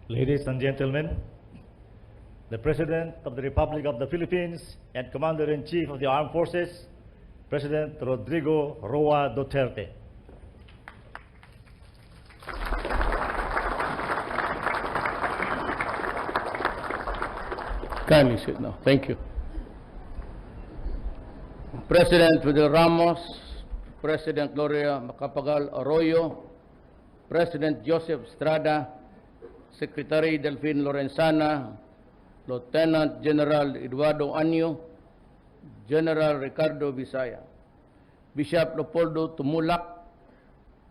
Ladies and gentlemen, the President of the Republic of the Philippines and Commander-in-Chief of the Armed Forces, President Rodrigo Roa Duterte. Kindly sit now. Thank you. President Fidel Ramos, President Gloria Macapagal Arroyo, President Joseph Estrada, Secretary Delfin Lorenzana, Lieutenant General Eduardo Anyo, General Ricardo Visaya, Bishop Leopoldo Tumulak,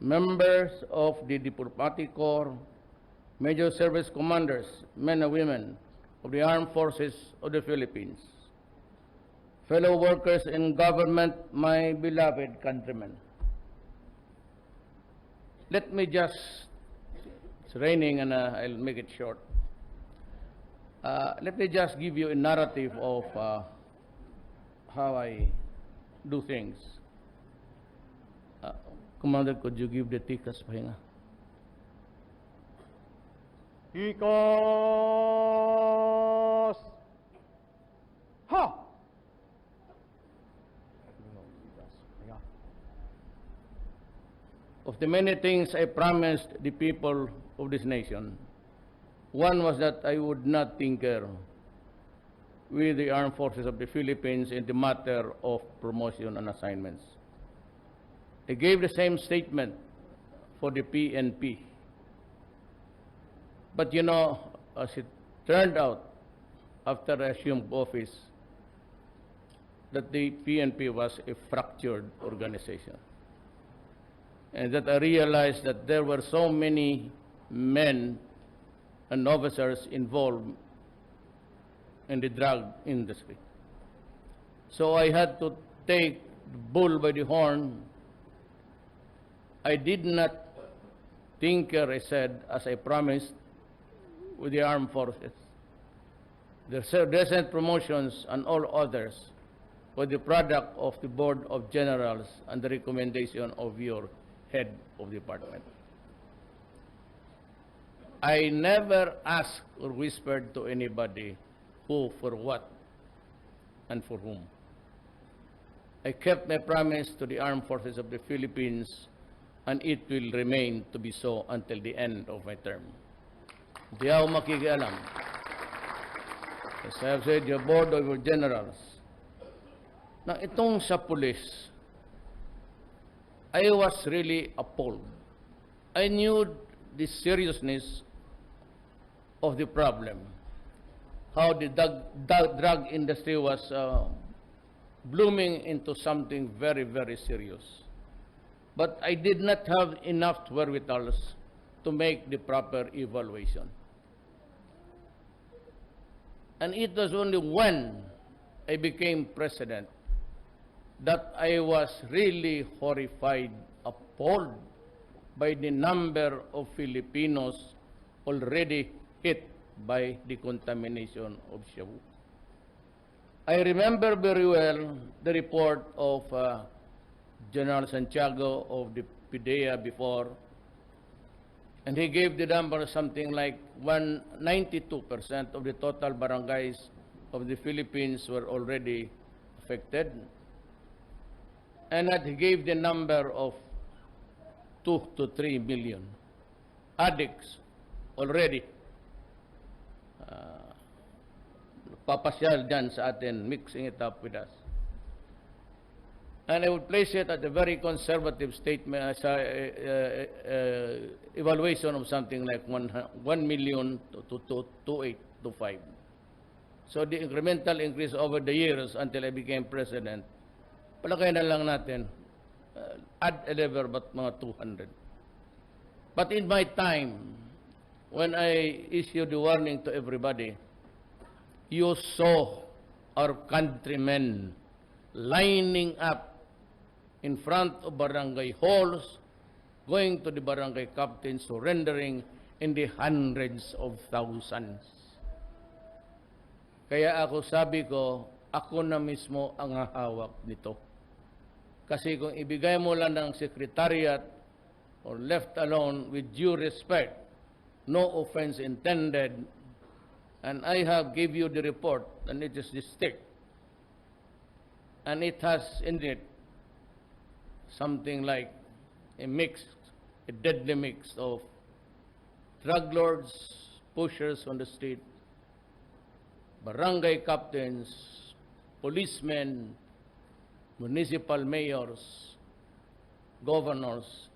members of the Diplomatic Corps, Major Service Commanders, men and women of the Armed Forces of the Philippines, fellow workers in government, my beloved countrymen. Let me just, it's raining and I'll make it short. Let me just give you a narrative of how I do things. Commander, could you give the tikas pahinga? Tikas! Ha! Of the many things I promised the people of this nation, one was that I would not tinker with the Armed Forces of the Philippines in the matter of promotion and assignments. I gave the same statement for the PNP. But you know, as it turned out, after I assumed office, that the PNP was a fractured organization. And that I realized that there were so many men and officers involved in the drug industry. So I had to take the bull by the horn. I did not tinker, I said, as I promised, with the armed forces. The recent promotions and all others were the product of the Board of Generals and the recommendation of your head of department. I never asked or whispered to anybody who, for what, and for whom. I kept my promise to the Armed Forces of the Philippines, and it will remain to be so until the end of my term. Di ako makikialam. As I have said, your Board of Generals, na itong sa police, I was really appalled. I knew the seriousness of the problem, how the drug industry was blooming into something very, very serious. But I did not have enough wherewithal to make the proper evaluation. And it was only when I became president that I was really horrified, appalled by the number of Filipinos already hit by the contamination of Shabu. I remember very well the report of General Santiago of the PDEA before, and he gave the number something like 92% of the total barangays of the Philippines were already affected. And that he gave the number of 2 to 3 million addicts already papasyal dyan sa atin, mixing it up with us. And I would place it at a very conservative statement, evaluation of something like 1 million to 2.825. So the incremental increase over the years until I became president, palagay na lang natin, add a level but mga 200. But in my time, when I issued the warning to everybody, you saw our countrymen lining up in front of barangay halls, going to the barangay captains, surrendering in the hundreds of thousands. Kaya ako sabi ko, ako na mismo ang hahawak nito. Kasi kung ibigay mo lang ng secretariat or left alone with due respect no offense intended, and I have give you the report, and it is distinct, and it has in it something like a deadly mix of drug lords, pushers on the street, barangay captains, policemen, municipal mayors, governors,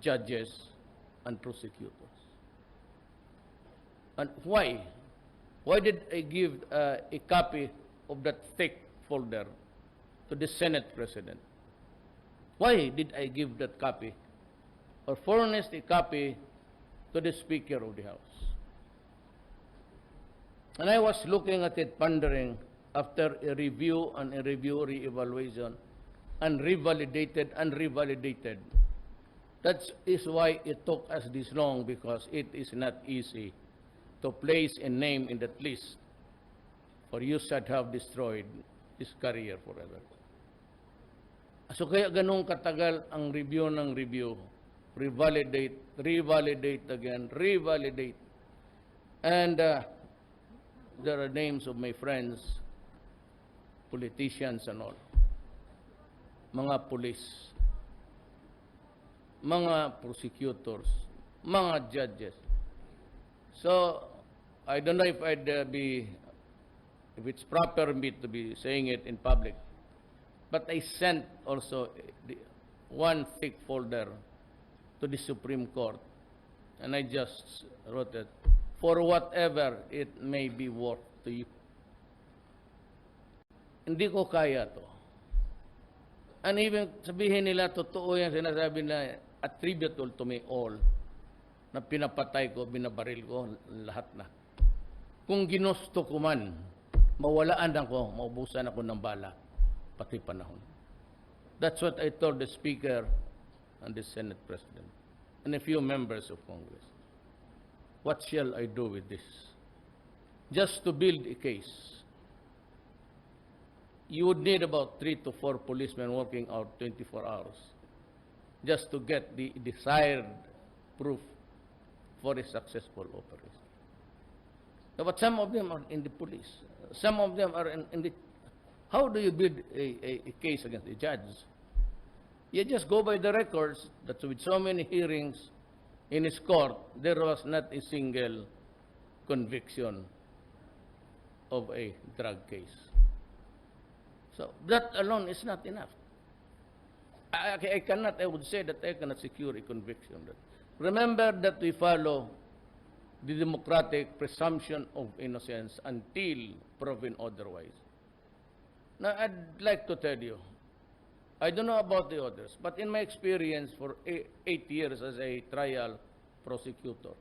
judges, and prosecutors. And why? Why did I give a copy of that thick folder to the Senate President? Why did I give that copy or furnish a copy to the Speaker of the House? And I was looking at it, pondering, after a review and a review, re-evaluation, and revalidated and revalidated. That is why it took us this long, because it is not easy to place a name in that list, for you should have destroyed his career forever. So kaya ganun katagal ang review ng review, revalidate, revalidate again, revalidate. And there are names of my friends, politicians and all, mga police, mga prosecutors, mga judges. So, I don't know if if it's proper me to be saying it in public, but I sent also one thick folder to the Supreme Court, and I just wrote it, for whatever it may be worth to you. Hindi ko kaya to. And even sabihin nila, totoo yan, sinasabi na attributable to me all, na pinapatay ko, binabaril ko, lahat na. Kung ginusto ko man, mawalaan ako, maubusan ako ng bala, pati panahon. That's what I told the Speaker and the Senate President and a few members of Congress. What shall I do with this? Just to build a case, you would need about 3 to 4 policemen working out 24 hours just to get the desired proof for a successful operation. But some of them are in the police. Some of them are in the... How do you build a case against a judge? You just go by the records that with so many hearings in his court, there was not a single conviction of a drug case. So that alone is not enough. I would say that I cannot secure a conviction. Remember that we follow the democratic presumption of innocence until proven otherwise. Now, I'd like to tell you, I don't know about the others, but in my experience for 8 years as a trial prosecutor,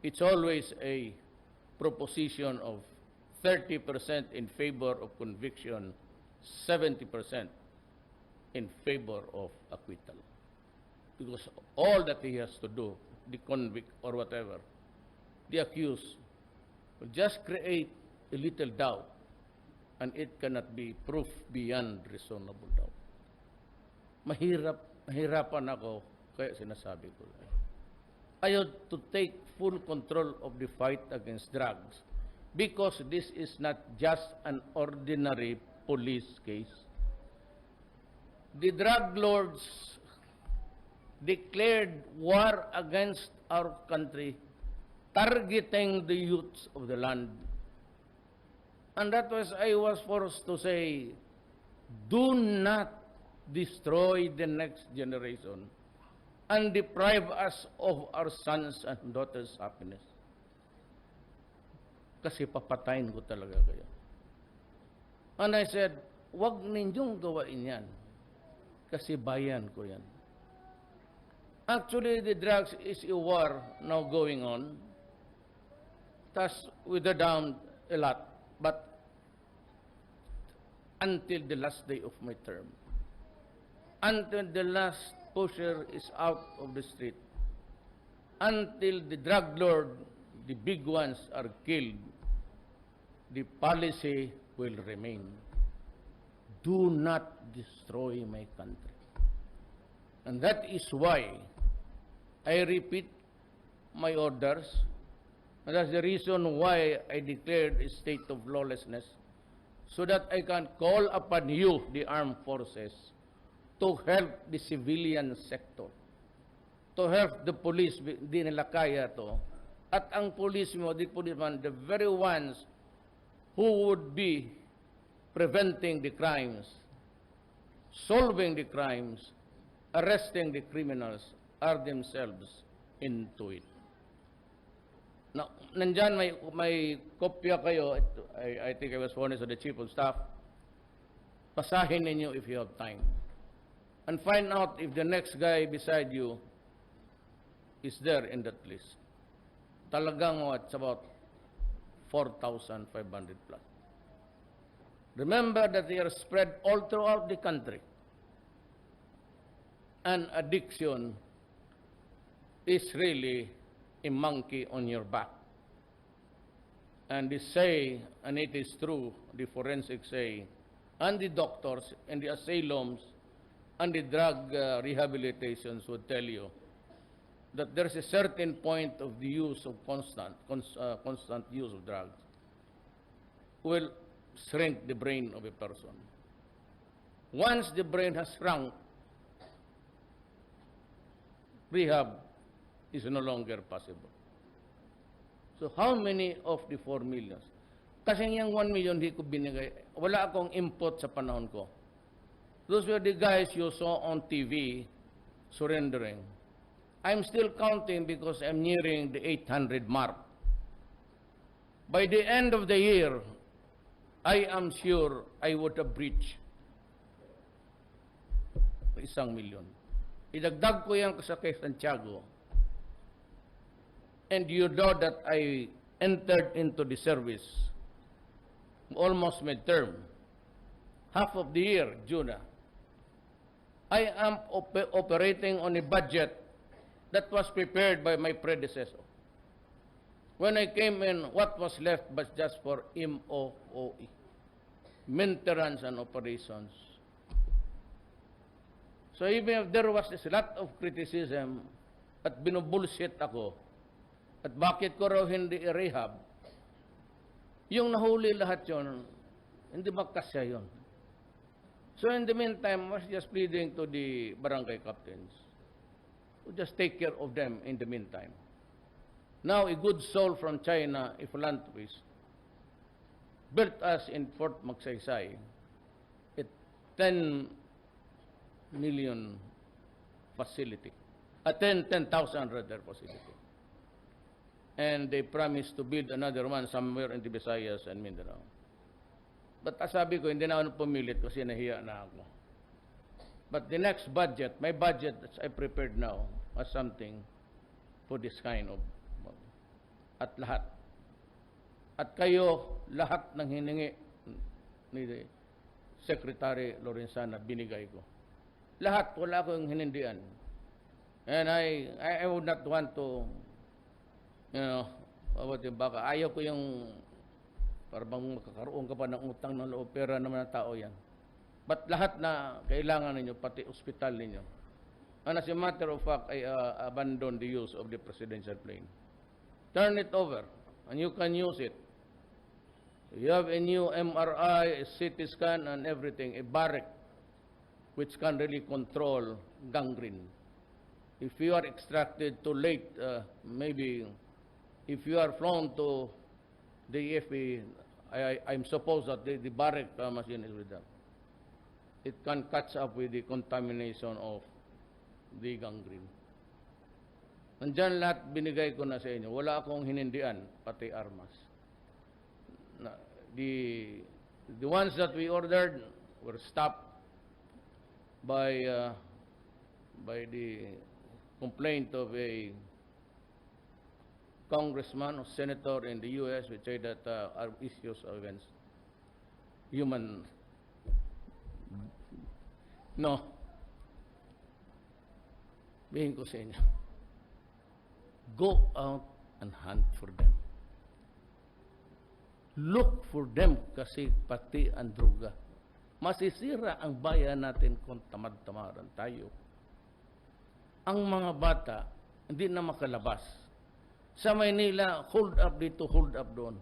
it's always a proposition of 30% in favor of conviction, 70% in favor of acquittal. Because all that he has to do, the convict or whatever, the accused, will just create a little doubt, and it cannot be proof beyond reasonable doubt. Mahirapan ako, kaya sinasabi ko. Ayaw to take full control of the fight against drugs, because this is not just an ordinary police case. The drug lords declared war against our country, targeting the youths of the land. And that was, I was forced to say, do not destroy the next generation and deprive us of our sons and daughters' happiness. Kasi papatayin ko talaga kayo. And I said, wag ninyong gawain yan. Kasi bayan ko yan. Actually, the drugs is a war now going on. Thus, we are down a lot. But until the last day of my term, until the last pusher is out of the street, until the drug lord, the big ones, are killed, the policy will remain. Do not destroy my country. And that is why, I repeat, my orders. And that's the reason why I declared a state of lawlessness, so that I can call upon you, the armed forces, to help the civilian sector, to help the police. Di nila kaya to. At ang police mo, the policeman, the very ones who would be preventing the crimes, solving the crimes, arresting the criminals, are themselves into it. Now, nandyan may kopya kayo. I think I was warned of the Chief of Staff. Basahin ninyo if you have time. And find out if the next guy beside you is there in that list. Talagang it's about 4,500 plus. Remember that they are spread all throughout the country. And addiction is really a monkey on your back. And they say, and it is true, the forensics say, and the doctors and the asylums and the drug rehabilitations would tell you that there's a certain point of the use of constant use of drugs will shrink the brain of a person. Once the brain has shrunk, rehab is no longer possible. So how many of the 4 millions? Kasi yung 1 million di ko binigay, wala akong input sa panahon ko. Those were the guys you saw on TV surrendering. I'm still counting because I'm nearing the 800 mark. By the end of the year, I am sure I would have breached 1 million. Idagdag ko yan sa kay Santiago. And you know that I entered into the service almost midterm. Half of the year, June. I am operating on a budget that was prepared by my predecessor. When I came in, what was left was just for MOOE, maintenance and operations. So even if there was a lot of criticism at binubulshit ako, at bakit ko raw hindi i-rehab, yung nahuli lahat yon, hindi magkasya yon. So in the meantime, I was just pleading to the barangay captains to just take care of them in the meantime. Now, a good soul from China, a philanthropist, built us in Fort Magsaysay a 10 million facility, a 10,000 rather facility. And they promised to build another one somewhere in the Visayas and Mindanao. But sabi ko, hindi na ako pumilit kasi nahiya na ako. But the next budget, my budget that I prepared now, was something for this kind of, at lahat. At kayo, lahat ng hiningi ni Secretary Lorenzana, binigay ko. Lahat, wala akong hinindian. And I would not want to, baka ayaw ko yung parang makakaroon ka pa ng utang ng loob, pera naman ng tao yan. But lahat na kailangan ninyo, pati ospital ninyo. And as a matter of fact, I abandoned the use of the presidential plane. Turn it over, and you can use it. You have a new MRI, a CT scan, and everything, a barrack, which can really control gangrene. If you are extracted too late, maybe if you are flown to the AFP, I'm supposed that the barrack machine is with them. It can catch up with the contamination of the gangrene. Nandyan lahat binigay ko na sa inyo. Wala akong hinindian, pati armas. The ones that we ordered were stopped by the complaint of a congressman or senator in the U.S. which say that our issues are against human. No. Bihin ko sa inyo. Go out and hunt for them. Look for them kasi pati ang droga. Masisira ang bayan natin kung tamad-tamaran tayo. Ang mga bata hindi na makalabas. Sa Maynila, hold up dito, hold up doon.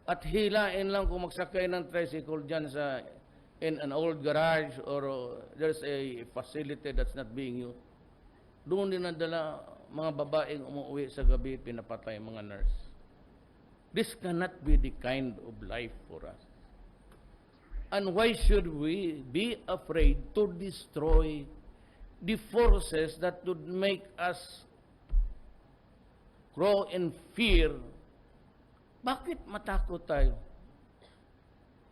At hilain lang kung magsakay ng tricycle dyan in an old garage or there's a facility that's not being used. Doon din nadala mga babaeng umuwi sa gabi, pinapatay mga nurse. This cannot be the kind of life for us. And why should we be afraid to destroy the forces that would make us grow in fear? Bakit matakot tayo?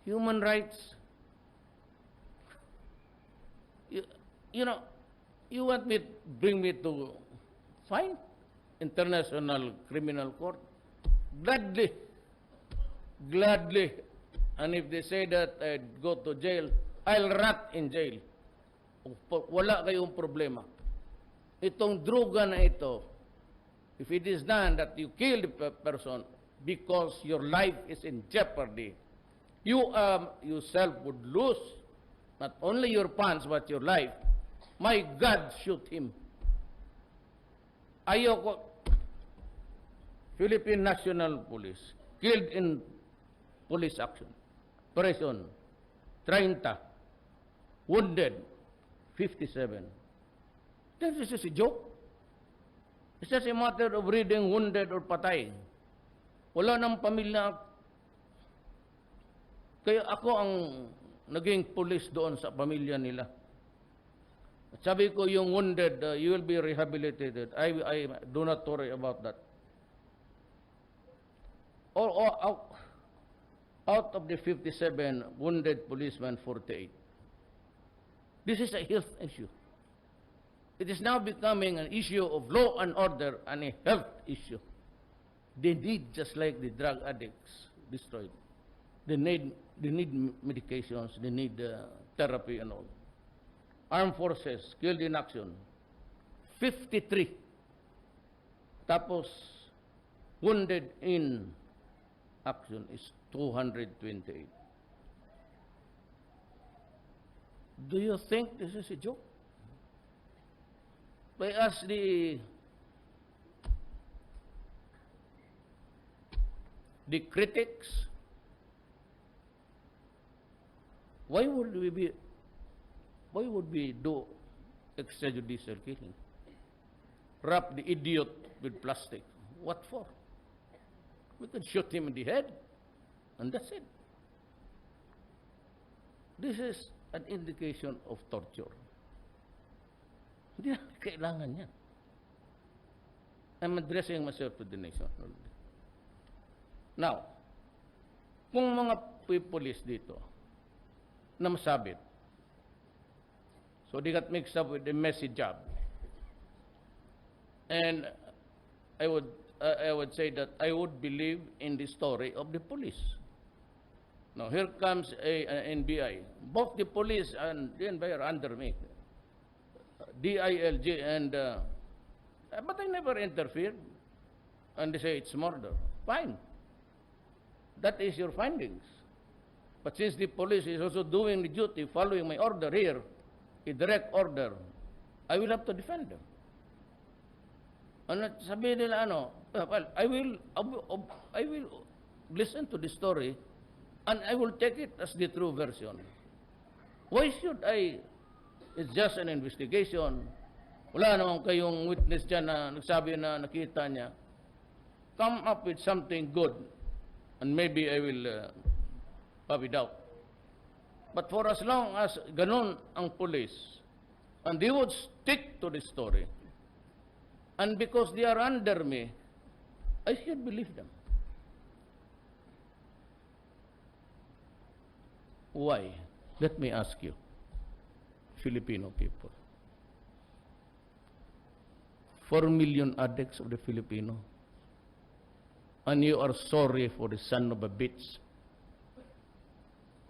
Human rights. You know, you want me bring me to fine International Criminal Court? Gladly. Gladly. And if they say that I'd go to jail, I'll rot in jail. Wala kayong problema. Itong droga na ito, if it is done that you kill the person because your life is in jeopardy, you yourself would lose not only your funds but your life. My God, shoot him. Ayoko. Philippine National Police killed in police action. Prison, 30. Wounded, 57. This is just a joke. It's just a matter of reading wounded or patay. Wala nang pamilya. Kaya ako ang naging police doon sa pamilya nila. At sabi ko, yung wounded, you will be rehabilitated. I do not worry about that. Out of the 57 wounded policemen, 48. This is a health issue. It is now becoming an issue of law and order and a health issue. They need, just like the drug addicts destroyed, they need medications, they need therapy and all. Armed forces killed in action, 53. Tapos, wounded in action is 228. Do you think this is a joke? I ask the critics, why would we do extrajudicial killing? Wrap the idiot with plastic. What for? We could shoot him in the head, and that's it. This is an indication of torture. Hindi na kailangan yan. I'm addressing myself to the nation. Now, kung mga police dito na masabit, so they got mixed up with the messy job. And I would say that I would believe in the story of the police. Now, here comes an NBI. Both the police and the NBI are under me. DILG and... but I never interfered. And they say it's murder. Fine. That is your findings. But since the police is also doing the duty, following my order here, a direct order, I will have to defend them. Ano sabihin nila well, I will listen to the story and I will take it as the true version. Why should I? It's just an investigation. Wala naman kayong witness dyan na nagsabi na nakita niya. Come up with something good and maybe I will pop it out. But for as long as ganon ang police and they would stick to the story, and because they are under me, I should believe them. Why? Let me ask you, Filipino people. 4 million addicts of the Filipino, and you are sorry for the son of a bitch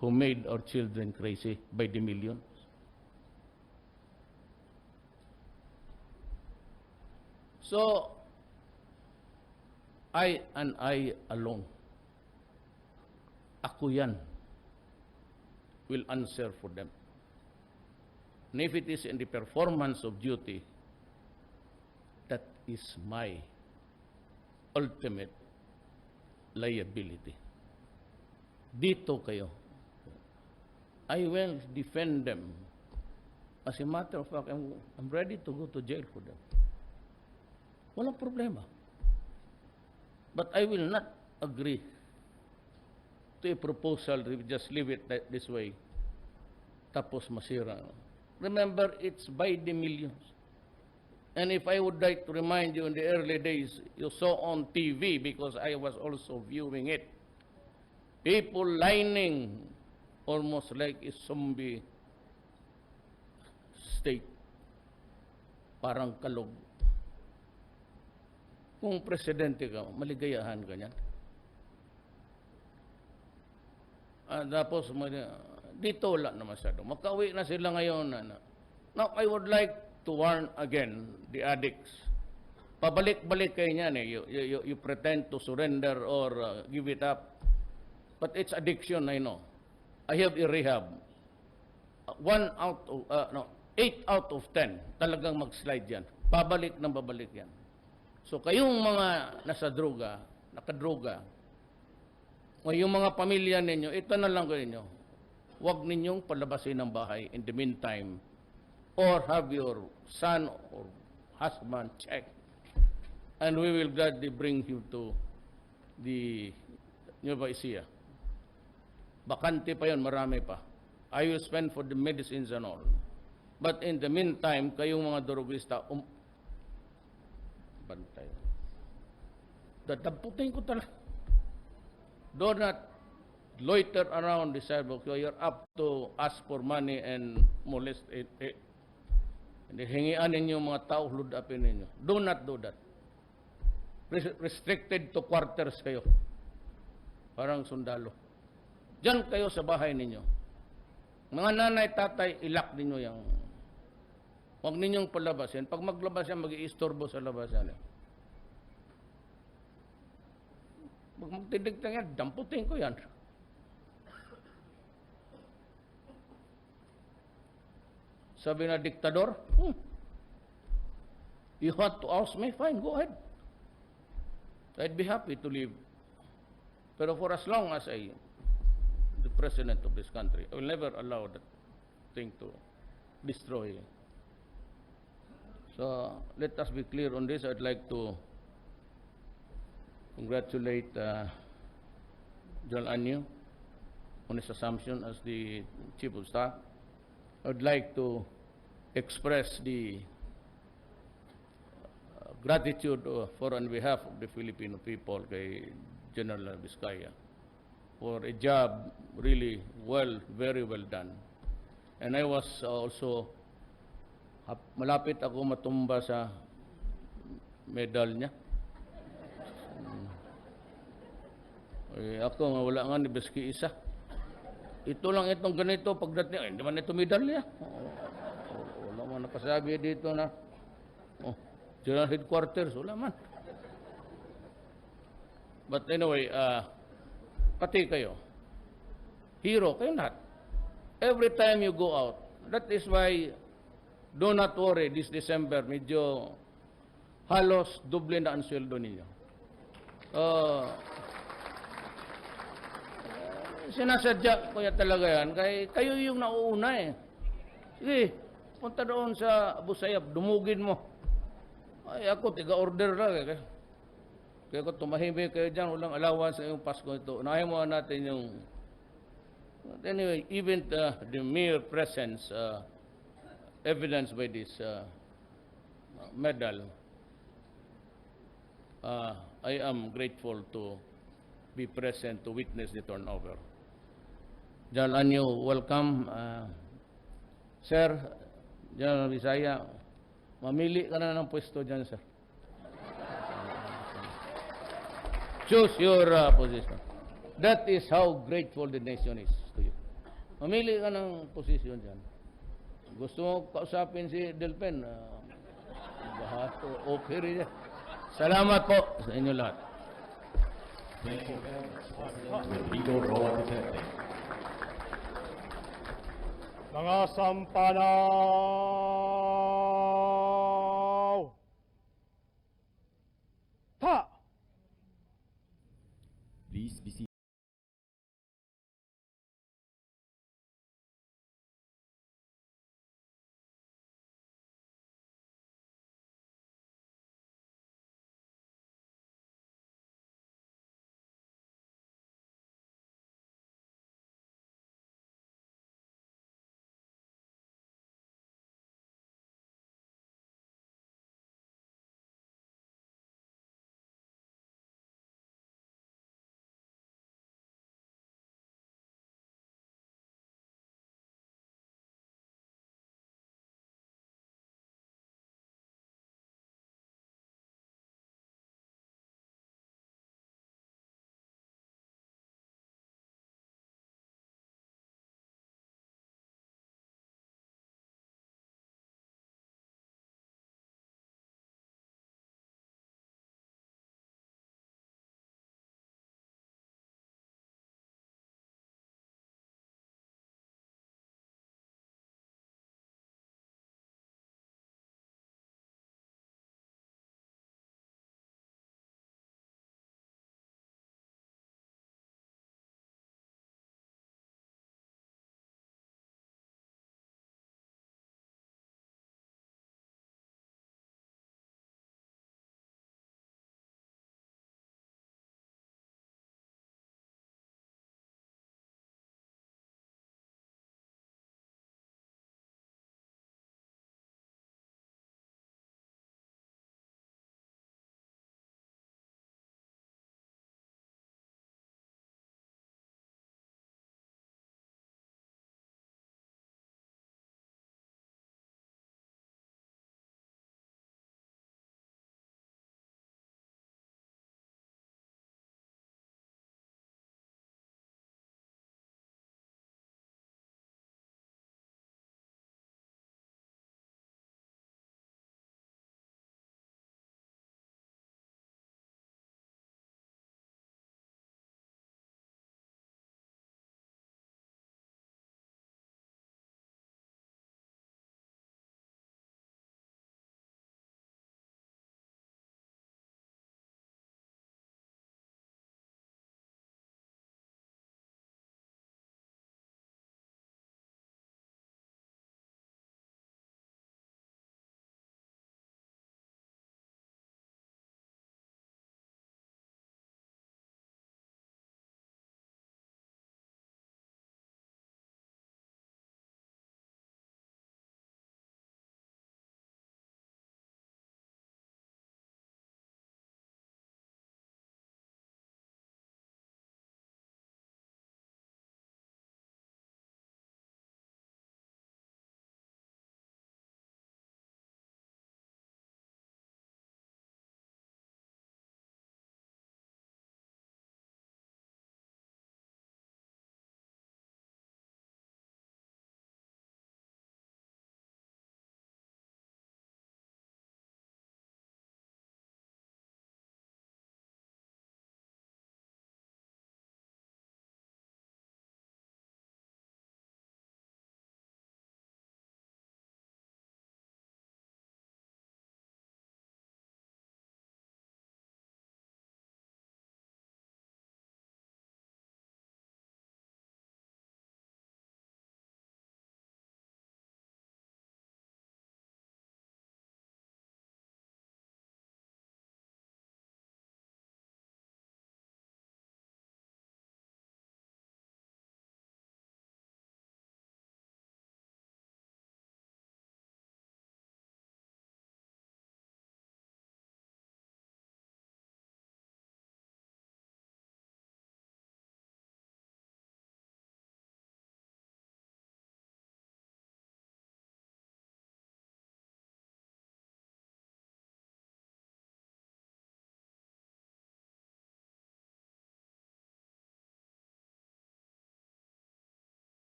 who made our children crazy by the millions. So, I and I alone, ako yan, will answer for them. And if it is in the performance of duty, that is my ultimate liability. Dito kayo. I will defend them. As a matter of fact, I'm ready to go to jail for them. Walang problema. But I will not agree to a proposal to just leave it this way. Tapos masira. Remember, it's by the millions. And if I would like to remind you, in the early days, you saw on TV, because I was also viewing it, people lining almost like a zombie state. Parang kalog. Kung presidente ka, maligayahan ka niyan. Tapos, dito wala na masyado. Makauwi na sila ngayon. Now, I would like to warn again the addicts. Pabalik-balik kayo niyan eh. You pretend to surrender or give it up. But it's addiction, I know. I have a rehab. 8 out of 10 talagang mag-slide yan. Pabalik ng babalik yan. So kayong mga nasa droga, nakadroga, o yung mga pamilya ninyo, ito na lang kayo ninyo. Huwag ninyong palabasin ng bahay in the meantime, or have your son or husband check. And we will gladly bring you to the Nueva Ecija. Bakante pa yun, marami pa. I will spend for the medicines and all. But in the meantime, kayong mga drogista, bantay. Dadamputin ko talaga. Do not loiter around the sidewalk. You're up to ask for money and molest it. Hingian ninyo mga tao, ludapin ninyo. Do not do that. Restricted to quarters kayo. Parang sundalo. Diyan kayo sa bahay ninyo. Mga nanay, tatay, ilak ninyo yung. Huwag ninyong palabasin. Pag maglabas yan, mag-iistorbo sa labasan. Pag magtidig na yan, damputin ko yan. Sabi na diktador, you want to oust me? Fine, go ahead. I'd be happy to leave. Pero for as long as the president of this country, I will never allow that thing to destroy. So let us be clear on this. I'd like to congratulate General Anyo on his assumption as the Chief of Staff. I'd like to express the gratitude for on behalf of the Filipino people kay General Vizcaya for a job really very well done. And I was also malapit ako matumba sa medal niya. Ako wala nga ni Beski isa. Ito lang itong ganito pagdating, hindi man ito medalya. Wala man nakasabi dito na General Headquarters, wala man. But anyway, pati kayo, hero, kayo lahat. Every time you go out, that is why, do not worry, this December, medyo halos doble na ang sweldo ninyo. Sinasadya ko yan talaga yan, kayo yung nauuna eh. Sige, punta doon sa Abu Sayyaf, dumugin mo. Ay, ako, tiga-order lang eh. Kaya kung tumahimik kayo dyan, walang allowance sa iyong Pasko ito. Unahin mo natin yung. Anyway, even the mere presence, evidenced by this medal, I am grateful to be present to witness the turnover. General Anyo, welcome. Sir, General Vizcaya, mamili ka na ng pwesto dyan, sir. Choose your position. That is how grateful the nation is to you. Mamili ka ng posisyon dyan. Gusto mo kausapin si Delpen? Bahato, okay rin yan. Salamat po sa inyo lahat. Thank you. Rodrigo Roa Duterte. Mga sampanaw! Ta! Please be seated.